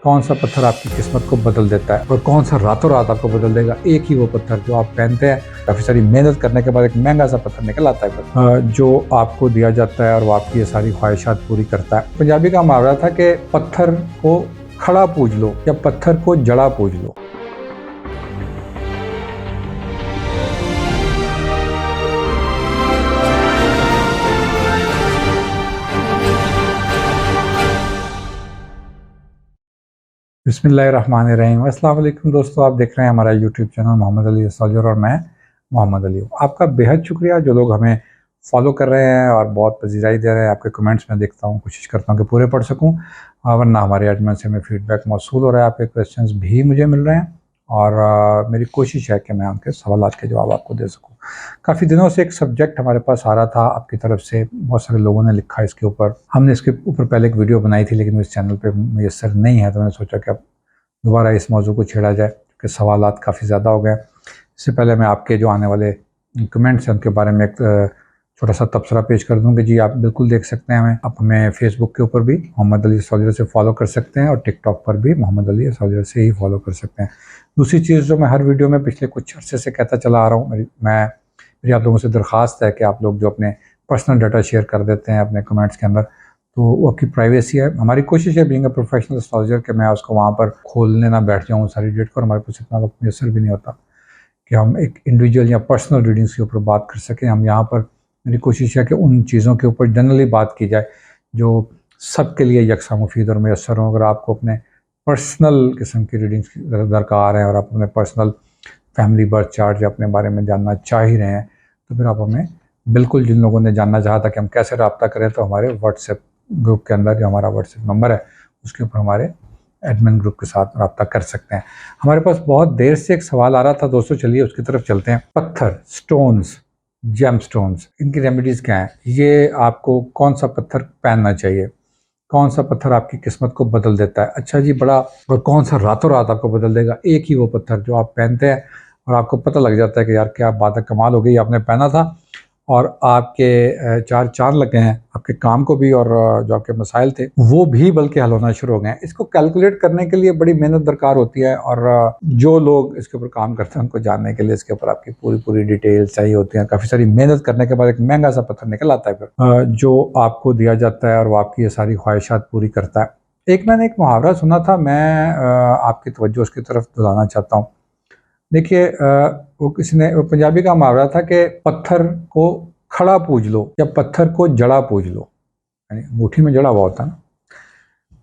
कौन सा पत्थर आपकी किस्मत को बदल देता है और कौन सा रातों रात आपको बदल देगा। एक ही वो पत्थर जो आप पहनते हैं, काफ़ी सारी मेहनत करने के बाद एक महंगा सा पत्थर निकल आता है, जो आपको दिया जाता है और वो आपकी ये सारी ख्वाहिशात पूरी करता है। पंजाबी का मुहावरा था कि पत्थर को खड़ा पूज लो या पत्थर को जड़ा पूज लो। बिस्मिल्लाहिर्रहमानिर्रहीम। अस्सलाम वालेकुम दोस्तों, आप देख रहे हैं हमारा यूट्यूब चैनल मोहम्मद अली सौजर और मैं मोहम्मद अली हूँ। आपका बेहद शुक्रिया जो लोग हमें फॉलो कर रहे हैं और बहुत पजीराई दे रहे हैं। आपके कमेंट्स में देखता हूँ, कोशिश करता हूँ कि पूरे पढ़ सकूँ, वरना हमारे एडमिन से हमें फीडबैक मौसूल हो रहा है, आपके क्वेश्चंस भी मुझे मिल रहे हैं और मेरी कोशिश है कि मैं उनके सवालात के जवाब आपको दे सकूँ। काफ़ी दिनों से एक सब्जेक्ट हमारे पास आ रहा था आपकी तरफ से, बहुत सारे लोगों ने लिखा इसके ऊपर। हमने इसके ऊपर पहले एक वीडियो बनाई थी लेकिन इस चैनल पे मुयस्सर नहीं है, तो मैंने सोचा कि अब दोबारा इस मौजू को छेड़ा जाए क्योंकि सवालात काफ़ी ज़्यादा हो गए। इससे पहले मैं आपके जो आने वाले कमेंट्स हैं उनके बारे में एक छोटा सा तबसरा पेश कर दूँ कि जी आप बिल्कुल देख सकते हैं हमें। आप हमें फेसबुक के ऊपर भी मोहम्मद अली सौजर से फॉलो कर सकते हैं और टिकटॉक पर भी मोहम्मद अली सौजर से ही फॉलो कर सकते हैं। दूसरी चीज़ जो मैं हर वीडियो में पिछले कुछ अर्से से कहता चला आ रहा हूँ, मेरी आप लोगों से दरख्वास्त है कि आप लोग जो अपने पर्सनल डाटा शेयर कर देते हैं अपने कमेंट्स के अंदर, तो वो आपकी प्राइवेसी है। हमारी कोशिश है बीइंग अ प्रोफेशनल एस्ट्रोलॉजर कि मैं उसको वहाँ पर खोलने ना बैठ जाऊँ सारी डेट को, और हमारे पास इतना वक्त मैसर भी नहीं होता कि हम एक इंडिविजुअल या पर्सनल रीडिंग्स के ऊपर बात कर सकें। हम यहाँ पर, मेरी कोशिश है कि उन चीज़ों के ऊपर जनरली बात की जाए जो सबके लिए यकसा मुफीद और मैसर हों। अगर आपको अपने पर्सनल किस्म की रीडिंग्स दरकार है और आप अपने पर्सनल फैमिली बर्थ चार्ट या अपने बारे में जानना चाह ही रहे हैं, तो फिर आप हमें बिल्कुल, जिन लोगों ने जानना चाहा था कि हम कैसे रब्ता करें, तो हमारे व्हाट्सएप ग्रुप के अंदर जो हमारा व्हाट्सएप नंबर है उसके ऊपर हमारे एडमिन ग्रुप के साथ रब्ता कर सकते हैं। हमारे पास बहुत देर से एक सवाल आ रहा था दोस्तों, चलिए उसकी तरफ चलते हैं। पत्थर, स्टोन्स, जेम स्टोन्स, इनकी रेमेडीज़ क्या हैं? ये आपको कौन सा पत्थर पहनना चाहिए, कौन सा पत्थर आपकी किस्मत को बदल देता है। अच्छा जी, बड़ा, और कौन सा रातों रात आपको बदल देगा। एक ही वो पत्थर जो आप पहनते हैं और आपको पता लग जाता है कि यार क्या बात है, कमाल हो गई, आपने पहना था और आपके चार चांद लग गए हैं, आपके काम को भी और जो आपके मसाइल थे वो भी बल्कि हल होना शुरू हो गए हैं। इसको कैलकुलेट करने के लिए बड़ी मेहनत दरकार होती है और जो लोग इसके ऊपर काम करते हैं उनको जानने के लिए इसके ऊपर आपकी पूरी पूरी डिटेल्स चाहिए होती हैं। काफ़ी सारी मेहनत करने के बाद एक महंगा सा पत्थर निकल आता है फिर, जो आपको दिया जाता है और वो आपकी ये सारी ख्वाहिशात पूरी करता है। मैंने एक मुहावरा सुना था, मैं आपकी तवज्जो उसकी तरफ दिलाना चाहता हूँ। देखिए, वो किसी ने, वो पंजाबी का मुहावरा था कि पत्थर को खड़ा पूज लो या पत्थर को जड़ा पूज लो, यानी अंगूठी में जड़ा हुआ होता है ना।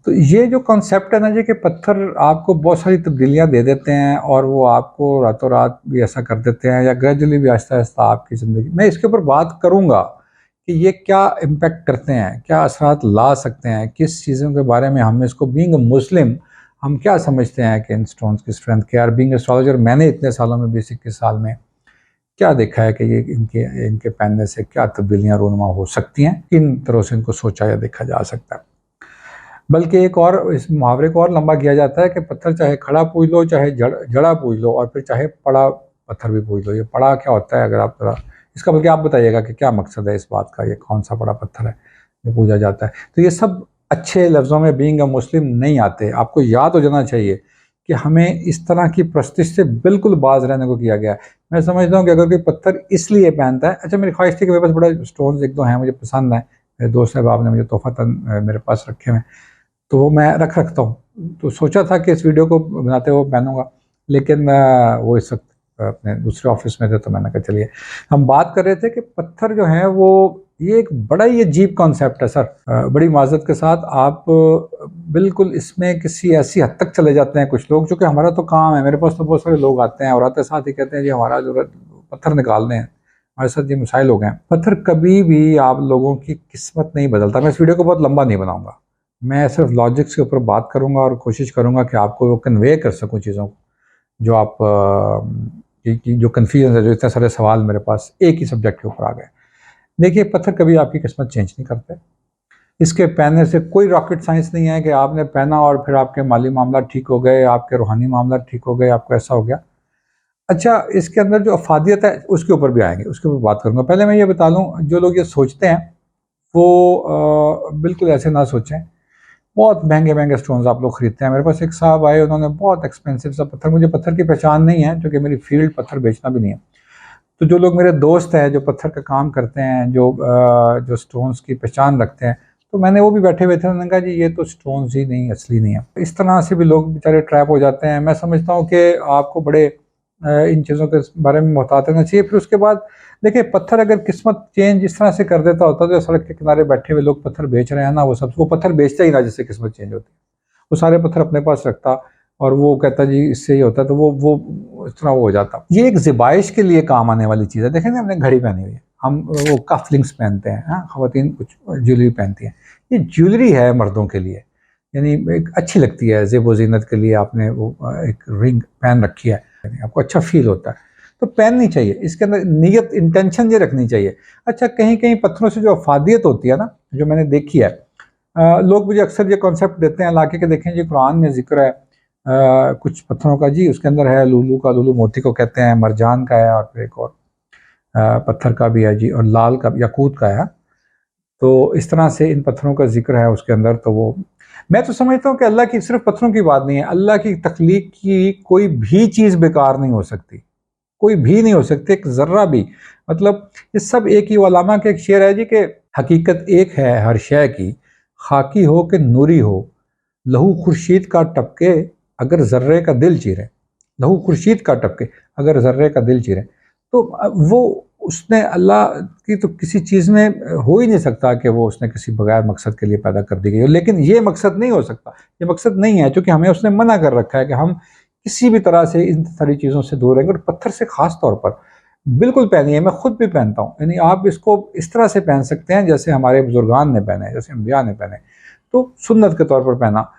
तो ये जो कॉन्सेप्ट है ना जी कि पत्थर आपको बहुत सारी तब्दीलियां दे देते हैं और वो आपको रातों रात भी ऐसा कर देते हैं या ग्रेजुअली भी आहिस्ता आहिस्ता आपकी ज़िंदगी, मैं इसके ऊपर बात करूँगा कि ये क्या इम्पेक्ट करते हैं, क्या असरात ला सकते हैं, किस चीज़ों के बारे में हम इसको बीइंग अ मुस्लिम हम क्या समझते हैं कि इन स्टोन्स की स्ट्रेंथ क्या है। बीइंग एस्ट्रोलॉजर मैंने इतने सालों में, 20-21 साल में क्या देखा है कि ये इनके इनके पहनने से क्या तब्दीलियाँ रूनुमा हो सकती हैं, किन तरह से इनको सोचा या देखा जा सकता है। बल्कि एक और, इस मुहावरे को और लंबा किया जाता है कि पत्थर चाहे खड़ा पूज लो, चाहे जड़ा पूज लो और फिर चाहे पड़ा पत्थर भी पूज लो। ये पड़ा क्या होता है, अगर आप थोड़ा इसका, बल्कि आप बताइएगा कि क्या मकसद है इस बात का, ये कौन सा बड़ा पत्थर है जो पूजा जाता है। तो ये सब अच्छे लफ्ज़ों में बीइंग अ मुस्लिम नहीं आते। आपको याद हो जाना चाहिए कि हमें इस तरह की प्रस्तिश से बिल्कुल बाज रहने को किया गया है। मैं समझता हूँ कि अगर कोई पत्थर इसलिए पहनता है, अच्छा मेरी ख्वाहिश थी कि मेरे पास बड़ा स्टोन्स एक दो हैं, मुझे पसंद है, मेरे दोस्त साहब ने मुझे तोहफ़तन मेरे पास रखे हुए हैं, तो वो मैं रखता हूँ। तो सोचा था कि इस वीडियो को बनाते हुए पहनूंगा, लेकिन वो इस वक्त अपने दूसरे ऑफिस में थे, तो मैंने कहा चलिए। हम बात कर रहे थे कि पत्थर जो है वो, ये एक बड़ा ही अजीब कॉन्सेप्ट है सर। बड़ी माजरत के साथ आप बिल्कुल इसमें किसी ऐसी हद तक चले जाते हैं कुछ लोग, चूँकि हमारा तो काम है, मेरे पास तो बहुत सारे लोग आते हैं और आते साथ ही कहते हैं जी हमारा जो पत्थर निकालने हैं, हमारे साथ ये मसाइल हो गए हैं। पत्थर कभी भी आप लोगों की किस्मत नहीं बदलता। मैं इस वीडियो को बहुत लंबा नहीं बनाऊंगा, मैं सिर्फ लॉजिक्स के ऊपर बात करूंगा और कोशिश करूंगा कि आपको वो कन्वे कर सकूं चीज़ों को, जो आप जो कन्फ्यूजन है, जो इतने सारे सवाल मेरे पास एक ही सब्जेक्ट के ऊपर आ गए। देखिए, पत्थर कभी आपकी किस्मत चेंज नहीं करते। इसके पहनने से कोई रॉकेट साइंस नहीं है कि आपने पहना और फिर आपके माली मामला ठीक हो गए, आपके रूहानी मामला ठीक हो गए, आपको ऐसा हो गया। अच्छा, इसके अंदर जो अफादियत है उसके ऊपर भी आएंगे, उसके ऊपर बात करूंगा। पहले मैं ये बता दूं, जो लोग ये सोचते हैं वो बिल्कुल ऐसे ना सोचें बहुत महंगे महंगे स्टोन्स आप लोग खरीदते हैं। मेरे पास एक साहब आए, उन्होंने बहुत एक्सपेंसिव सा पत्थर, मुझे पत्थर की पहचान नहीं है क्योंकि मेरी फील्ड पत्थर बेचना भी नहीं है। तो जो लोग मेरे दोस्त हैं जो पत्थर का काम करते हैं, जो स्टोन्स की पहचान रखते हैं, तो मैंने वो भी बैठे हुए थे, उन्होंने कहा जी ये तो स्टोन्स ही नहीं, असली नहीं है। इस तरह से भी लोग बेचारे ट्रैप हो जाते हैं। मैं समझता हूँ कि आपको बड़े इन चीज़ों के बारे में मुहतात रहना चाहिए। फिर उसके बाद देखिए, पत्थर अगर किस्मत चेंज इस तरह से कर देता होता, तो सड़क के किनारे बैठे हुए लोग पत्थर बेच रहे हैं ना, वो पत्थर बेचता ही ना जिससे किस्मत चेंज होती है। वो सारे पत्थर अपने पास रखता और वो कहता जी इससे ही होता, तो वो इस तरह वो हो जाता। ये एक ज़िबाइश के लिए काम आने वाली चीज़ है। देखें ना, हमने घड़ी पहनी हुई है, हम वो कफलिंग्स पहनते हैं, हाँ, ख़वातीन कुछ ज्वेलरी पहनती हैं। ये ज्वेलरी है मर्दों के लिए, यानी एक अच्छी लगती है, ज़ेब व ज़ीनत के लिए आपने वो एक रिंग पहन रखी है, आपको अच्छा फ़ील होता है, तो पहननी चाहिए। इसके अंदर नीयत, इंटेंशन ये रखनी चाहिए। अच्छा, कहीं कहीं पत्थरों से जो अफादियत होती है ना, जो मैंने देखी है, लोग मुझे अक्सर ये कॉन्सेप्ट देते हैं ला के देखें जी कुरान में जिक्र है कुछ पत्थरों का, जी उसके अंदर है लूलू का, लूलू मोती को कहते हैं, मरजान का है, और फिर एक और पत्थर का भी है जी, और लाल का, याकूत का है। तो इस तरह से इन पत्थरों का जिक्र है उसके अंदर। तो वो मैं तो समझता हूँ कि अल्लाह की सिर्फ पत्थरों की बात नहीं है, अल्लाह की तख्लीक की कोई भी चीज़ बेकार नहीं हो सकती, कोई भी नहीं हो सकती, एक ज़र्रा भी। मतलब ये सब एक ही, उलमा का एक शेर है जी कि हकीकत एक है हर शय की, खाकी हो कि नूरी हो, लहू खुर्शीद का टपके अगर ज़र्रे का दिल चीरे। लहू खुर्शीद का टपके अगर ज़र्रे का दिल चीरे। तो वो उसने, अल्लाह की तो किसी चीज़ में हो ही नहीं सकता कि वो उसने किसी बगैर मकसद के लिए पैदा कर दी गई हो। लेकिन ये मकसद नहीं हो सकता, ये मकसद नहीं है, क्योंकि हमें उसने मना कर रखा है कि हम किसी भी तरह से इन सारी चीज़ों से दूर रहेंगे। और पत्थर से ख़ास तौर पर बिल्कुल पहनिए, मैं खुद भी पहनता हूँ। यानी आप इसको इस तरह से पहन सकते हैं जैसे हमारे बुजुर्गान ने पहने, जैसे अम्बिया ने पहने, तो सुन्नत के तौर पर पहना।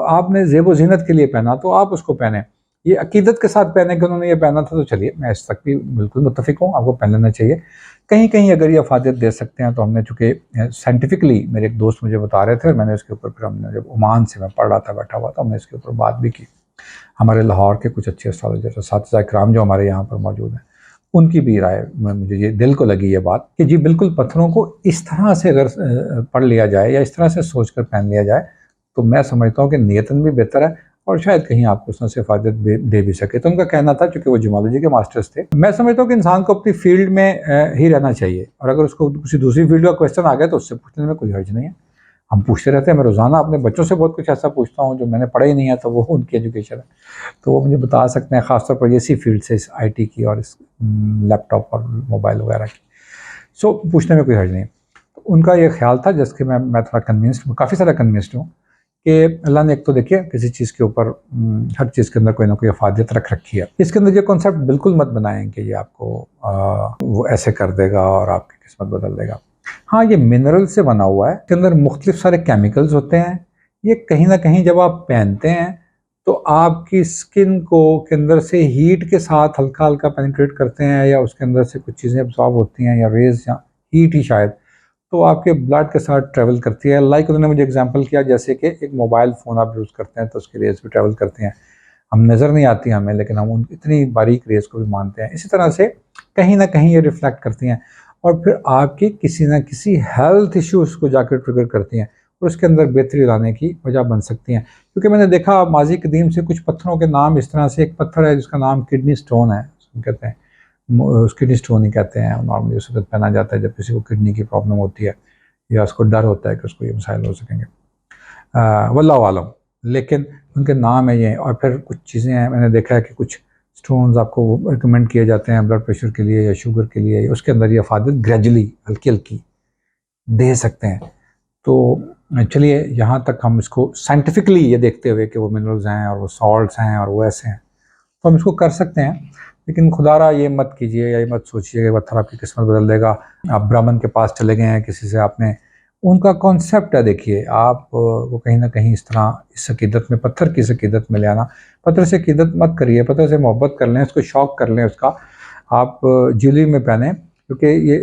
आपने ज़ेब व ज़ीनत के लिए पहना तो आप उसको पहने। ये अकीदत के साथ पहने कि उन्होंने ये पहना था, तो चलिए मैं इस तक भी बिल्कुल मुत्तफ़िक हूँ, आपको पहन लेना चाहिए। कहीं कहीं अगर ये अफादियत दे सकते हैं तो हमने, चूँकि साइंटिफिकली मेरे एक दोस्त मुझे बता रहे थे, और मैंने उसके ऊपर फिर हमने, जब ओमान से मैं पढ़ रहा था बैठा हुआ, तो हमने इसके ऊपर बात भी की। हमारे लाहौर के कुछ अच्छे एस्ट्रोलॉजर असातिज़ा इकराम जो हमारे यहाँ पर मौजूद हैं, उनकी भी राय में मुझे ये दिल को लगी ये बात कि जी बिल्कुल पत्थरों को इस तरह से अगर पढ़ लिया जाए या इस तरह से सोच कर पहन लिया जाए, तो मैं समझता हूँ कि नियतन भी बेहतर है, और शायद कहीं आपको उसमें से फ़ायदा दे भी सके। तो उनका कहना था, चूँकि वो जियोलॉजी के मास्टर्स थे, मैं समझता हूँ कि इंसान को अपनी फील्ड में ही रहना चाहिए, और अगर उसको किसी दूसरी फील्ड का क्वेश्चन आ गया तो उससे पूछने में कोई हर्ज नहीं है। हम पूछते रहते हैं, मैं रोज़ाना अपने बच्चों से बहुत कुछ ऐसा पूछता हूँ जो मैंने पढ़ा ही नहीं है, तो वो उनकी एजुकेशन है, तो वो मुझे बता सकते हैं, ख़ासतौर पर इसी फील्ड से, इस आईटी की और इस लैपटॉप और मोबाइल वगैरह की। सो पूछने में कोई हर्ज नहीं। तो उनका ये ख्याल था, जिसके मैं थोड़ा कन्विंस्ड हूँ, काफ़ी सारा कन्विंस्ड हूँ कि अल्लाह ने एक तो देखिए किसी चीज़ के ऊपर हर चीज़ के अंदर कोई ना कोई अफादियत रख रखी है। इसके अंदर ये कॉन्सेप्ट बिल्कुल मत बनाएं कि ये आपको वो ऐसे कर देगा और आपकी किस्मत बदल देगा। हाँ, ये मिनरल से बना हुआ है, इसके अंदर मुख्तलिफ सारे केमिकल्स होते हैं। ये कहीं ना कहीं जब आप पहनते हैं तो आपकी स्किन को के अंदर से हीट के साथ हल्का हल्का पेनिट्रेट करते हैं, या उसके अंदर से कुछ चीज़ें अब्सॉर्ब होती हैं, या रेज या हीट ही शायद, तो आपके ब्लड के साथ ट्रैवल करती है। लाइक उन्होंने मुझे एग्जांपल किया, जैसे कि एक मोबाइल फ़ोन आप यूज़ करते हैं तो उसकी रेज़ भी ट्रैवल करती हैं, हम नज़र नहीं आती हमें, लेकिन हम उन इतनी बारीक रेज़ को भी मानते हैं। इसी तरह से कहीं ना कहीं ये रिफ्लेक्ट करती हैं, और फिर आपकी किसी न किसी हेल्थ इश्यूज़ को जाकर ट्रिगर करती हैं, और उसके अंदर बेहतरी लाने की वजह बन सकती हैं। क्योंकि मैंने देखा माज़ी कदीम से कुछ पत्थरों के नाम इस तरह से, एक पत्थर है जिसका नाम किडनी स्टोन है, कहते हैं किडनी स्टोन ही कहते हैं नॉर्मली, उसे पहना जाता है जब किसी को किडनी की प्रॉब्लम होती है, या उसको डर होता है कि उसको ये मसाइल हो सकेंगे, वल्लाहु आलम। लेकिन उनके नाम है ये। और फिर कुछ चीज़ें हैं, मैंने देखा है कि कुछ स्टोन्स आपको रिकमेंड किए जाते हैं ब्लड प्रेशर के लिए या शुगर के लिए, उसके अंदर ये अफादत ग्रेजुअली हल्की हल्की दे सकते हैं। तो चलिए, यहाँ तक हम इसको साइंटिफिकली ये देखते हुए कि वो मिनरल्स हैं और वो सॉल्ट्स हैं और वो ऐसे हैं, तो हम इसको कर सकते हैं। लेकिन खुदारा ये मत कीजिए, या ये मत सोचिए कि पत्थर आपकी किस्मत बदल देगा। आप ब्राह्मण के पास चले गए हैं, किसी से आपने, उनका कॉन्सेप्ट है, देखिए आप वो कहीं ना कहीं इस तरह इस अकीदत में, पत्थर की इस अकीदत में ले आना। पत्थर से अकीदत मत करिए, पत्थर से मोहब्बत कर लें, उसको शौक कर लें उसका, आप ज्वेलरी में पहने, क्योंकि ये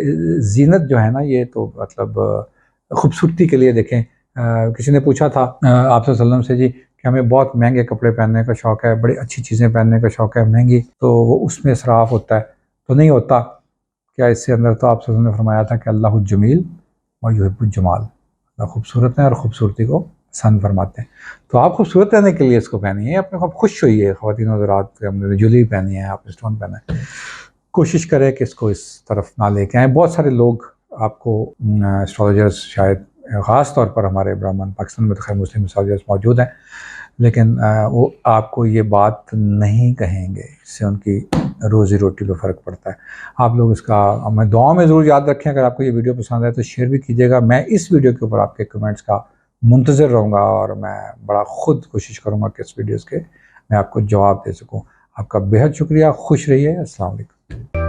जीनत जो है ना, ये तो मतलब खूबसूरती के लिए देखें। किसी ने पूछा था आप सल्लल्लाहु अलैहि वसल्लम से जी कि हमें बहुत महंगे कपड़े पहनने का शौक़ है, बड़ी अच्छी चीज़ें पहनने का शौक़ है, महंगी, तो वो उसमें इसराफ़ होता है? तो नहीं होता क्या इससे अंदर? तो आप सल्लल्लाहु अलैहि वसल्लम ने फरमाया था कि अल्लाहु जमील व युहिब्बुल जमाल, अल्लाह खूबसूरत है और ख़ूबसूरती को पसंद फरमाते हैं। तो आप खूबसूरत रहने के लिए इसको पहनिए, अपने को खुश होइए। ख़वातीन हज़रात, हमने ज्वेलरी पहनी है, आपने स्टोन पहना है, कोशिश करें कि इसको इस तरफ ना लेके आएँ। बहुत सारे लोग आपको एस्ट्रोलॉजर्स शायद ख़ास तौर पर हमारे ब्राह्मण, पाकिस्तान में तो खैर मुस्लिम एस्ट्रोलॉजर्स मौजूद हैं, लेकिन वो आपको ये बात नहीं कहेंगे, इससे उनकी रोज़ी रोटी पे फ़र्क पड़ता है। आप लोग इसका मैं दुआओं में ज़रूर याद रखें। अगर आपको ये वीडियो पसंद आए तो शेयर भी कीजिएगा। मैं इस वीडियो के ऊपर आपके कमेंट्स का मुंतज़िर रहूँगा और मैं बड़ा ख़ुद कोशिश करूँगा कि इस वीडियोज़ के मैं आपको जवाब दे सकूँ। आपका बेहद शुक्रिया, खुश रहिए। अस्सलाम वालेकुम।